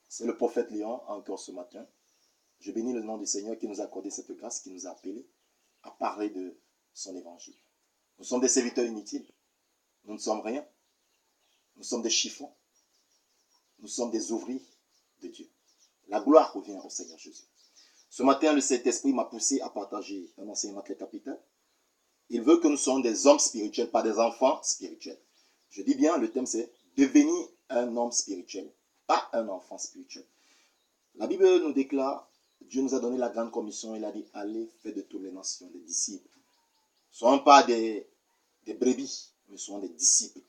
c'est le prophète Léon encore ce matin. Je bénis le nom du Seigneur qui nous a accordé cette grâce, qui nous a appelés à parler de son évangile. Nous sommes des serviteurs inutiles. Nous ne sommes rien. Nous sommes des chiffons. Nous sommes des ouvriers de Dieu. La gloire revient au Seigneur Jésus. Ce matin, le Saint-Esprit m'a poussé à partager un enseignement très capital. Il veut que nous soyons des hommes spirituels, pas des enfants spirituels. Je dis bien, le thème c'est devenir un homme spirituel, pas un enfant spirituel. La Bible nous déclare, Dieu nous a donné la grande commission, il a dit, allez, faites de toutes les nations des disciples. Ne soyons pas des brebis, mais soyons des disciples.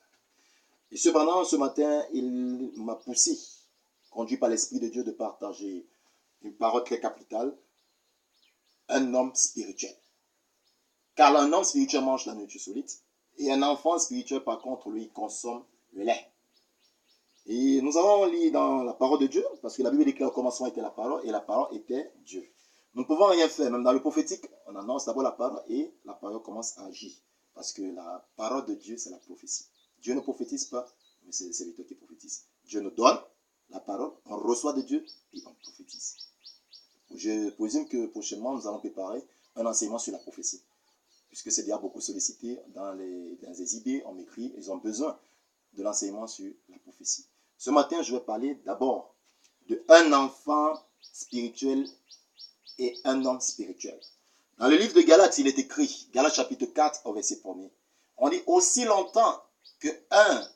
Et cependant, ce matin, il m'a poussé, conduit par l'Esprit de Dieu, de partager une parole très capitale, un homme spirituel. Car un homme spirituel mange la nourriture solide, et un enfant spirituel, par contre, lui, consomme le lait. Et nous allons lire dans la parole de Dieu, parce que la Bible déclare au commencement était la parole, et la parole était Dieu. Nous ne pouvons rien faire, même dans le prophétique, on annonce d'abord la parole, et la parole commence à agir. Parce que la parole de Dieu, c'est la prophétie. Dieu ne prophétise pas, mais c'est les serviteurs qui prophétisent. Dieu nous donne la parole, on reçoit de Dieu, et on prophétise. Je présume que prochainement, nous allons préparer un enseignement sur la prophétie. Puisque c'est déjà beaucoup sollicité dans les idées, on m'écrit, ils ont besoin de l'enseignement sur la prophétie. Ce matin, je vais parler d'abord d'un enfant spirituel et un homme spirituel. Dans le livre de Galates, il est écrit, Galates chapitre 4, au verset 1er, on dit, aussi longtemps qu'un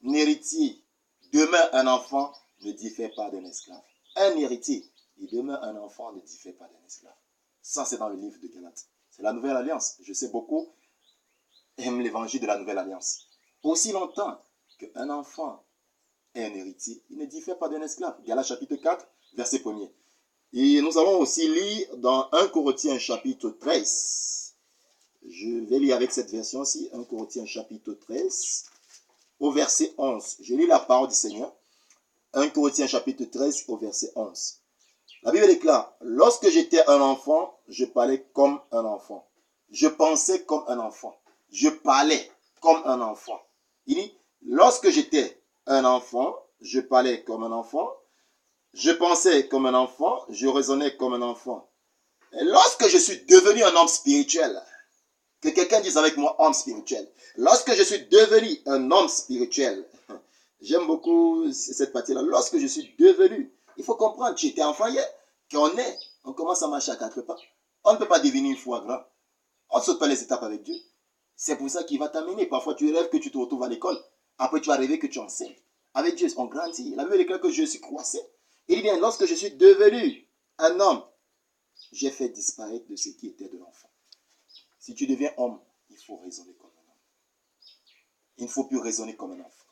héritier demeure un enfant, ne diffère pas d'un esclave. Un héritier, il demeure un enfant, ne diffère pas d'un esclave. Ça, c'est dans le livre de Galates. C'est la nouvelle alliance. Je sais beaucoup aiment l'évangile de la nouvelle alliance. Aussi longtemps qu'un enfant est un héritier, il ne diffère pas d'un esclave. Galates chapitre 4, verset 1er. Et nous allons aussi lire dans 1 Corinthiens chapitre 13. Je vais lire avec cette version-ci, 1 Corinthiens chapitre 13, au verset 11. Je lis la parole du Seigneur. 1 Corinthiens chapitre 13, au verset 11. La Bible déclare, lorsque j'étais un enfant, je parlais comme un enfant. Je pensais comme un enfant. Je parlais comme un enfant. Il dit, lorsque j'étais un enfant, je parlais comme un enfant. Je pensais comme un enfant. Je raisonnais comme un enfant. Et lorsque je suis devenu un homme spirituel, que quelqu'un dise avec moi, homme spirituel. Lorsque je suis devenu un homme spirituel, j'aime beaucoup cette partie-là. Lorsque je suis devenu, il faut comprendre, tu étais enfant hier, on commence à marcher à 4 pas. On ne peut pas devenir une fois grand. On ne saute pas les étapes avec Dieu. C'est pour ça qu'il va t'amener. Parfois, tu rêves que tu te retrouves à l'école. Après, tu vas rêver que tu enseignes. Avec Dieu, on grandit. La Bible déclare que je suis croissé. Il dit bien, lorsque je suis devenu un homme, j'ai fait disparaître de ce qui était de l'enfant. Si tu deviens homme, il faut raisonner comme un homme. Il ne faut plus raisonner comme un enfant.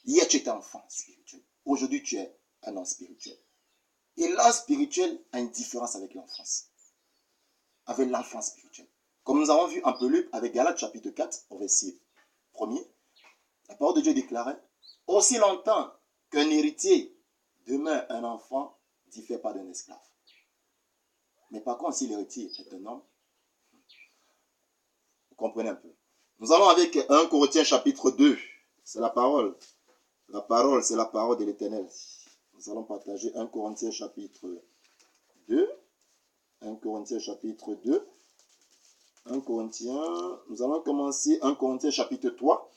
Hier, tu étais enfant spirituel. Aujourd'hui, tu es un homme spirituel. Et l'homme spirituel a une différence avec l'enfance. Avec l'enfant spirituel. Comme nous avons vu un peu Luc avec Galates chapitre 4, au verset 1er, la parole de Dieu déclarait, aussi longtemps qu'un héritier demeure un enfant, ne diffère pas d'un esclave. Mais par contre, si l'héritier est un homme, vous comprenez un peu. Nous allons avec 1 Corinthiens chapitre 2. C'est la parole. La parole, c'est la parole de l'Éternel. Nous allons partager 1 Corinthiens chapitre 2. 1 Corinthiens chapitre 2. 1 Corinthiens, nous allons commencer 1 Corinthiens chapitre 3.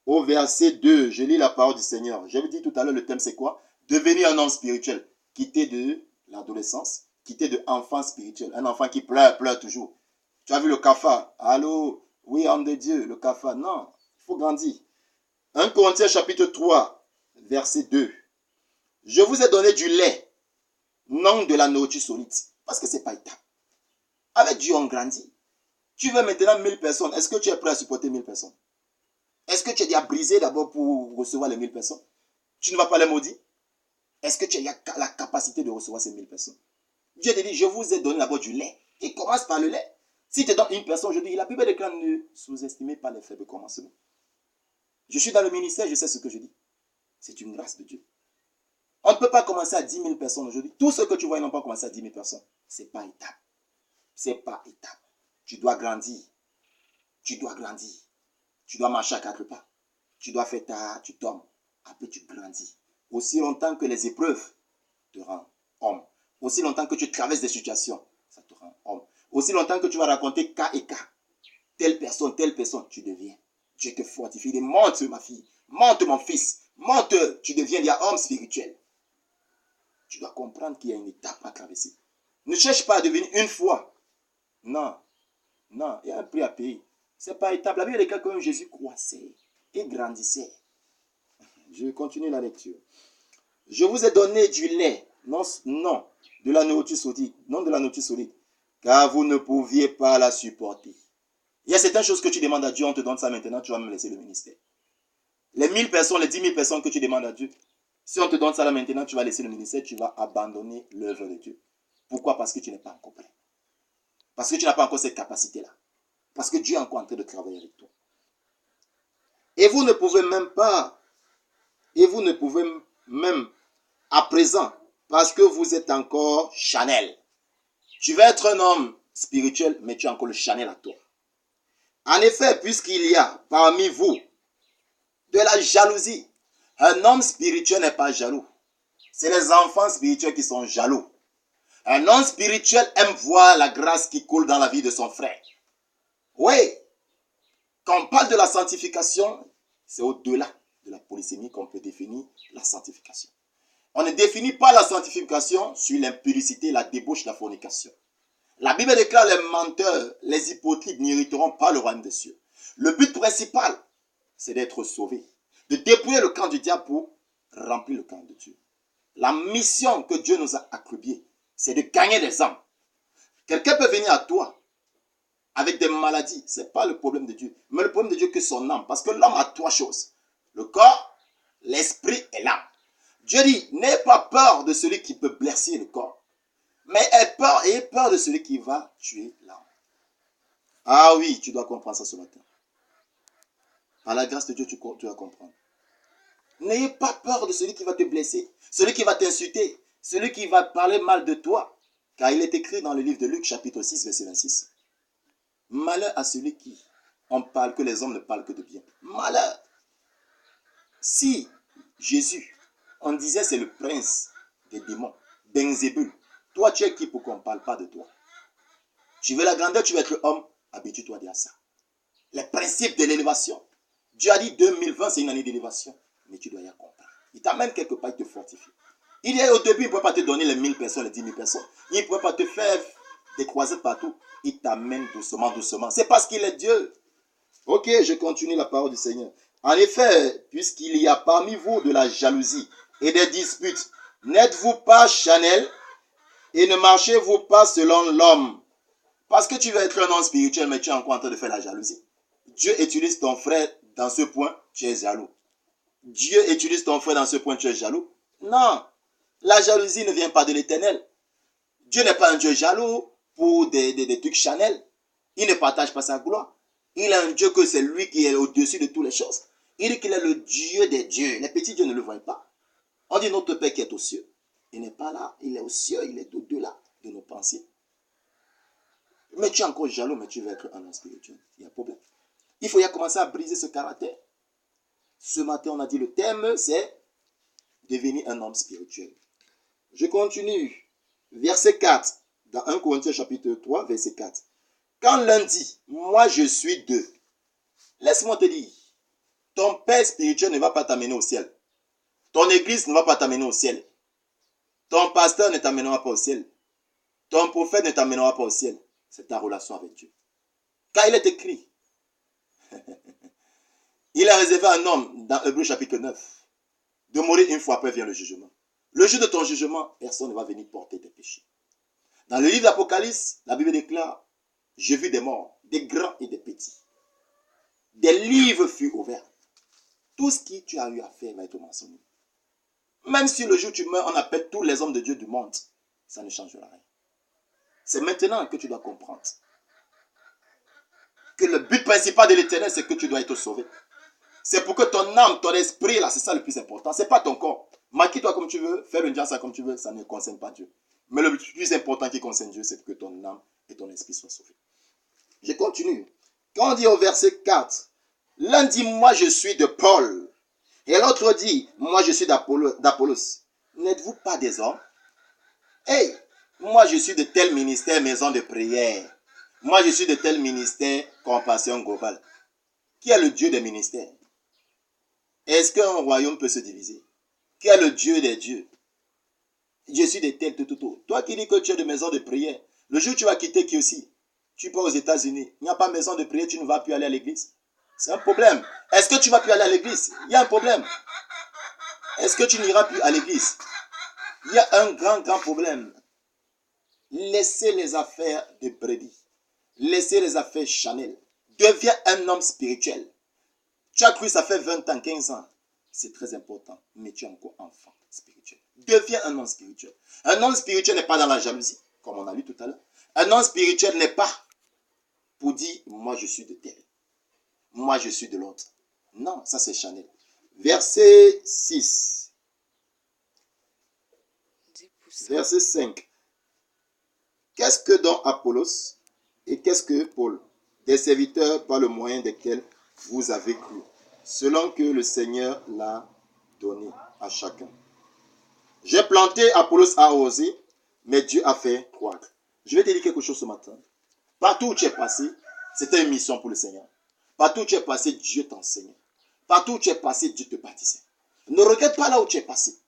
Au verset 2, je lis la parole du Seigneur. J'avais dit tout à l'heure, le thème c'est quoi? Devenir un homme spirituel. Quitter de l'adolescence, quitter de enfant spirituel. Un enfant qui pleure toujours. Tu as vu le cafard? Allô? Oui, homme de Dieu, le cafard. Non, il faut grandir. 1 Corinthiens chapitre 3, verset 2. Je vous ai donné du lait, non de la nourriture solide. Parce que ce n'est pas étape. Avec Dieu, on grandit. Tu veux maintenant 1000 personnes. Est-ce que tu es prêt à supporter 1000 personnes? Est-ce que tu es déjà brisé d'abord pour recevoir les 1000 personnes? Tu ne vas pas les maudire? Est-ce que tu as la capacité de recevoir ces 1000 personnes? Dieu te dit, je vous ai donné d'abord du lait. Il commence par le lait. Si tu es dans une personne, je dis, la Bible déclare, ne sous-estimez pas les faibles commencements. Je suis dans le ministère, je sais ce que je dis. C'est une grâce de Dieu. On ne peut pas commencer à 10 000 personnes aujourd'hui. Tout ce que tu vois, ils n'ont pas commencé à 10 000 personnes. Ce n'est pas étape. Ce n'est pas étape. Tu dois grandir. Tu dois grandir. Tu dois marcher à 4 pas. Tu dois faire tu tombes. Après, tu grandis. aussi longtemps que les épreuves te rendent homme, aussi longtemps que tu traverses des situations, ça te rend homme, aussi longtemps que tu vas raconter cas et cas, telle personne, tu deviens. Dieu te fortifie. Il dit, monte ma fille, monte mon fils, monte, tu deviens un homme spirituel. Tu dois comprendre qu'il y a une étape à traverser. Ne cherche pas à devenir une fois. Non, non, il y a un prix à payer. Ce n'est pas étape. La Bible est quand Jésus croissait et grandissait. Je continue la lecture. Je vous ai donné du lait, non de la nourriture solide, non de la nourriture solide, car vous ne pouviez pas la supporter. Il y a certaines choses que tu demandes à Dieu, on te donne ça maintenant, tu vas me laisser le ministère. Les 1000 personnes, les 10 000 personnes que tu demandes à Dieu, si on te donne ça là maintenant, tu vas laisser le ministère, tu vas abandonner l'œuvre de Dieu. Pourquoi? Parce que tu n'es pas encore prêt. Parce que tu n'as pas encore cette capacité-là. Parce que Dieu est encore en train de travailler avec toi. Et vous ne pouvez même à présent, parce que vous êtes encore charnel. Tu vas être un homme spirituel, mais tu as encore le charnel à toi. En effet, puisqu'il y a parmi vous de la jalousie, un homme spirituel n'est pas jaloux. C'est les enfants spirituels qui sont jaloux. Un homme spirituel aime voir la grâce qui coule dans la vie de son frère. Oui, quand on parle de la sanctification, c'est au-delà de la polysémie qu'on peut définir la sanctification. On ne définit pas la sanctification sur l'impudicité, la débauche, la fornication. La Bible déclare les menteurs, les hypocrites n'hériteront pas le royaume des cieux. Le but principal, c'est d'être sauvé, de dépouiller le camp du diable pour remplir le camp de Dieu. La mission que Dieu nous a attribuée, c'est de gagner des âmes. Quelqu'un peut venir à toi avec des maladies, ce n'est pas le problème de Dieu. Mais le problème de Dieu, c'est son âme. Parce que l'homme a trois choses. Le corps, l'esprit et l'âme. Dieu dit, n'aie pas peur de celui qui peut blesser le corps. Mais aie peur de celui qui va tuer l'âme. Ah oui, tu dois comprendre ça ce matin. Par la grâce de Dieu, tu dois comprendre. N'ayez pas peur de celui qui va te blesser, celui qui va t'insulter, celui qui va parler mal de toi. Car il est écrit dans le livre de Luc, chapitre 6, verset 26. Malheur à celui qui en parle, que les hommes ne parlent que de bien. Malheur. Si Jésus, on disait c'est le prince des démons, Belzébul, toi tu es qui pour qu'on ne parle pas de toi? Tu veux la grandeur, tu veux être homme, habitue-toi à dire ça. Les principes de l'élévation. Dieu a dit 2020 c'est une année d'élévation, mais tu dois y accompagner. Il t'amène quelque part, il te fortifie. Il est au début, il ne peut pas te donner les 1000 personnes, les 10 000 personnes. Il ne peut pas te faire des croisades partout. Il t'amène doucement, doucement. C'est parce qu'il est Dieu. Ok, je continue la parole du Seigneur. En effet, puisqu'il y a parmi vous de la jalousie et des disputes, n'êtes-vous pas charnel et ne marchez-vous pas selon l'homme? Parce que tu veux être un homme spirituel, mais tu es encore en train de faire la jalousie. Dieu utilise ton frère dans ce point, tu es jaloux. Dieu utilise ton frère dans ce point, tu es jaloux. Non, la jalousie ne vient pas de l'Éternel. Dieu n'est pas un Dieu jaloux pour des trucs charnels. Il ne partage pas sa gloire. Il est un Dieu que c'est lui qui est au-dessus de toutes les choses. Il dit qu'il est le Dieu des dieux. Les petits dieux ne le voient pas. On dit notre Père qui est aux cieux. Il n'est pas là. Il est aux cieux. Il est au-delà de nos pensées. Mais tu es encore jaloux, mais tu veux être un homme spirituel. Il y a un problème. Il faut y commencer à briser ce caractère. Ce matin, on a dit le thème, c'est devenir un homme spirituel. Je continue. Verset 4. Dans 1 Corinthiens chapitre 3, verset 4. Quand l'un dit, moi je suis deux, laisse-moi te dire, ton père spirituel ne va pas t'amener au ciel. Ton église ne va pas t'amener au ciel. Ton pasteur ne t'amènera pas au ciel. Ton prophète ne t'amènera pas au ciel. C'est ta relation avec Dieu. Car il est écrit, il a réservé à un homme, dans Hébreux chapitre 9, de mourir une fois, après vient le jugement. Le jour de ton jugement, personne ne va venir porter tes péchés. Dans le livre d'Apocalypse, la Bible déclare, j'ai vu des morts, des grands et des petits. Des livres furent ouverts. Tout ce que tu as eu à faire va être mentionné. Même si le jour où tu meurs, on appelle tous les hommes de Dieu du monde, ça ne changera rien. C'est maintenant que tu dois comprendre que le but principal de l'Éternel, c'est que tu dois être sauvé. C'est pour que ton âme, ton esprit, là, c'est ça le plus important. Ce n'est pas ton corps. Maquille-toi comme tu veux, fais le ça comme tu veux, ça ne concerne pas Dieu. Mais le plus important qui concerne Dieu, c'est que ton âme et ton esprit soient sauvés. Je continue. Quand on dit au verset 4, l'un dit, moi je suis de Paul, Et l'autre dit, moi je suis d'Apollos. N'êtes-vous pas des hommes? Hey, moi je suis de tel ministère, maison de prière. Moi je suis de tel ministère, compassion globale. Qui est le Dieu des ministères? Est-ce qu'un royaume peut se diviser? Qui est le Dieu des dieux? Je suis de tel, tout. Toi qui dis que tu es de maison de prière, le jour où tu vas quitter qui aussi? Tu pars aux États-Unis, il n'y a pas maison de prière, tu ne vas plus aller à l'église. C'est un problème. Est-ce que tu vas plus aller à l'église? Il y a un problème. Est-ce que tu n'iras plus à l'église? Il y a un grand problème. Laissez les affaires de brebis. Laissez les affaires Chanel. Deviens un homme spirituel. Tu as cru ça fait 20 ans, 15 ans. C'est très important. Mais tu es encore enfant spirituel. Deviens un homme spirituel. Un homme spirituel n'est pas dans la jalousie, comme on a lu tout à l'heure. Un homme spirituel n'est pas pour dire, moi je suis de tel. Moi je suis de l'autre. Non, ça c'est Chanel. Verset 6. Verset 5. Qu'est-ce que donc Apollos et qu'est-ce que Paul? Des serviteurs par le moyen desquels vous avez cru, selon que le Seigneur l'a donné à chacun. J'ai planté, Apollos a arrosé, mais Dieu a fait croître. Je vais te dire quelque chose ce matin. Partout où tu es passé, c'était une mission pour le Seigneur. Partout où tu es passé, Dieu t'enseigne. Partout où tu es passé, Dieu te baptise. Ne regrette pas là où tu es passé.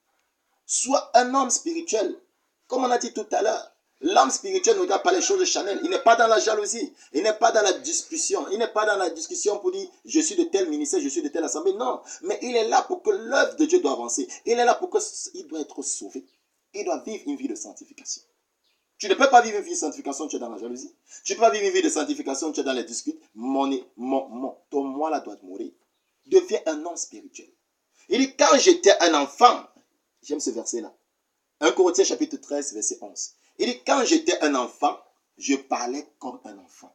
Sois un homme spirituel. Comme on a dit tout à l'heure, l'homme spirituel ne regarde pas les choses de Chanel. Il n'est pas dans la jalousie. Il n'est pas dans la discussion. Il n'est pas dans la discussion pour dire je suis de tel ministère, je suis de telle assemblée. Non. Mais il est là pour que l'œuvre de Dieu doit avancer. Il est là pour qu'il doit être sauvé. Il doit vivre une vie de sanctification. Tu ne peux pas vivre une vie de sanctification, tu es dans la jalousie. Tu ne peux pas vivre une vie de sanctification, tu es dans les disputes. Ton moi là doit mourir. Deviens un homme spirituel. Il dit quand j'étais un enfant, j'aime ce verset-là. 1 Corinthiens chapitre 13, verset 11. Il dit, quand j'étais un enfant, je parlais comme un enfant.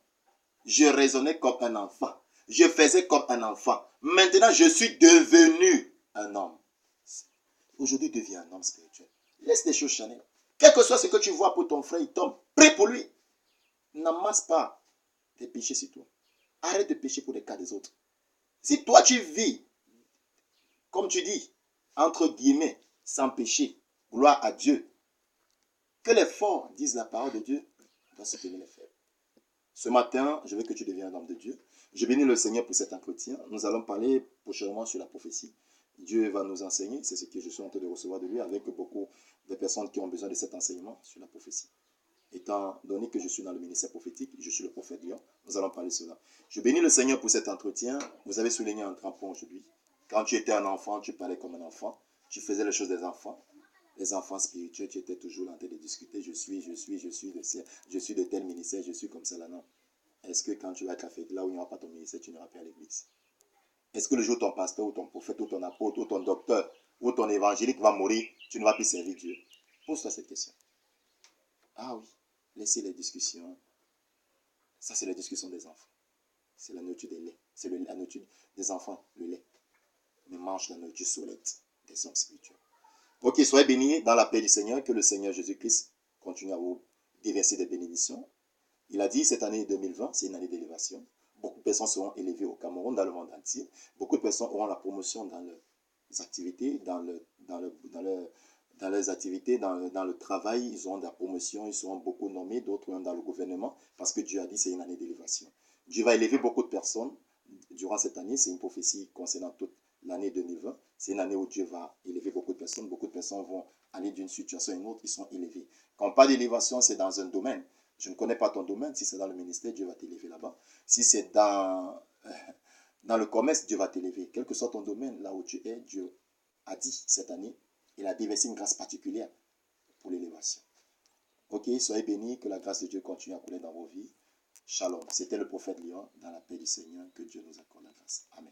Je raisonnais comme un enfant. Je faisais comme un enfant. Maintenant, je suis devenu un homme. Aujourd'hui, deviens un homme spirituel. Laisse les choses Chanel. Quel que soit ce que tu vois pour ton frère, il tombe. Prie pour lui. N'amasse pas tes péchés sur toi. Arrête de pécher pour les cas des autres. Si toi, tu vis, comme tu dis, entre guillemets, sans péché, gloire à Dieu. Que les forts disent la parole de Dieu, doit se tenir les faibles. Ce matin, je veux que tu deviennes un homme de Dieu. Je bénis le Seigneur pour cet entretien. Nous allons parler prochainement sur la prophétie. Dieu va nous enseigner, c'est ce que je suis en train de recevoir de lui, avec beaucoup de personnes qui ont besoin de cet enseignement sur la prophétie. Étant donné que je suis dans le ministère prophétique, je suis le prophète Léon, nous allons parler de cela. Je bénis le Seigneur pour cet entretien. Vous avez souligné un grand point aujourd'hui. Quand tu étais un enfant, tu parlais comme un enfant. Tu faisais les choses des enfants. Les enfants spirituels, tu étais toujours en train de discuter. Je suis de tel ministère, je suis comme ça là, non. Est-ce que quand tu vas être affecté, là où il n'y aura pas ton ministère, tu n'iras pas à l'église? Est-ce que le jour où ton pasteur, ou ton prophète, ou ton apôtre, ou ton docteur, ou ton évangélique va mourir, tu ne vas plus servir Dieu? Pose-toi cette question. Ah oui, laissez les discussions. Ça, c'est la discussion des enfants. C'est la nourriture des laits. C'est la nourriture des enfants, le lait. Mais mange la nourriture solide des hommes spirituels. Ok, soyez bénis dans la paix du Seigneur, que le Seigneur Jésus-Christ continue à vous déverser des bénédictions. Il a dit cette année 2020, c'est une année d'élévation. Beaucoup de personnes seront élevées au Cameroun, dans le monde entier. Beaucoup de personnes auront la promotion dans leurs activités, dans leurs activités, dans le travail. Ils auront de la promotion, ils seront beaucoup nommés, d'autres même dans le gouvernement, parce que Dieu a dit c'est une année d'élévation. Dieu va élever beaucoup de personnes durant cette année. C'est une prophétie concernant toute l'année 2020. C'est une année où Dieu va élever beaucoup de personnes. Beaucoup de personnes vont aller d'une situation à une autre, ils sont élevés. Quand on parle d'élévation, c'est dans un domaine. Je ne connais pas ton domaine. Si c'est dans le ministère, Dieu va t'élever là-bas. Si c'est dans le commerce, Dieu va t'élever. Quel que soit ton domaine, là où tu es, Dieu a dit cette année, il a déversé une grâce particulière pour l'élévation. Ok, soyez bénis, que la grâce de Dieu continue à couler dans vos vies. Shalom. C'était le prophète Léon, dans la paix du Seigneur, que Dieu nous accorde la grâce. Amen.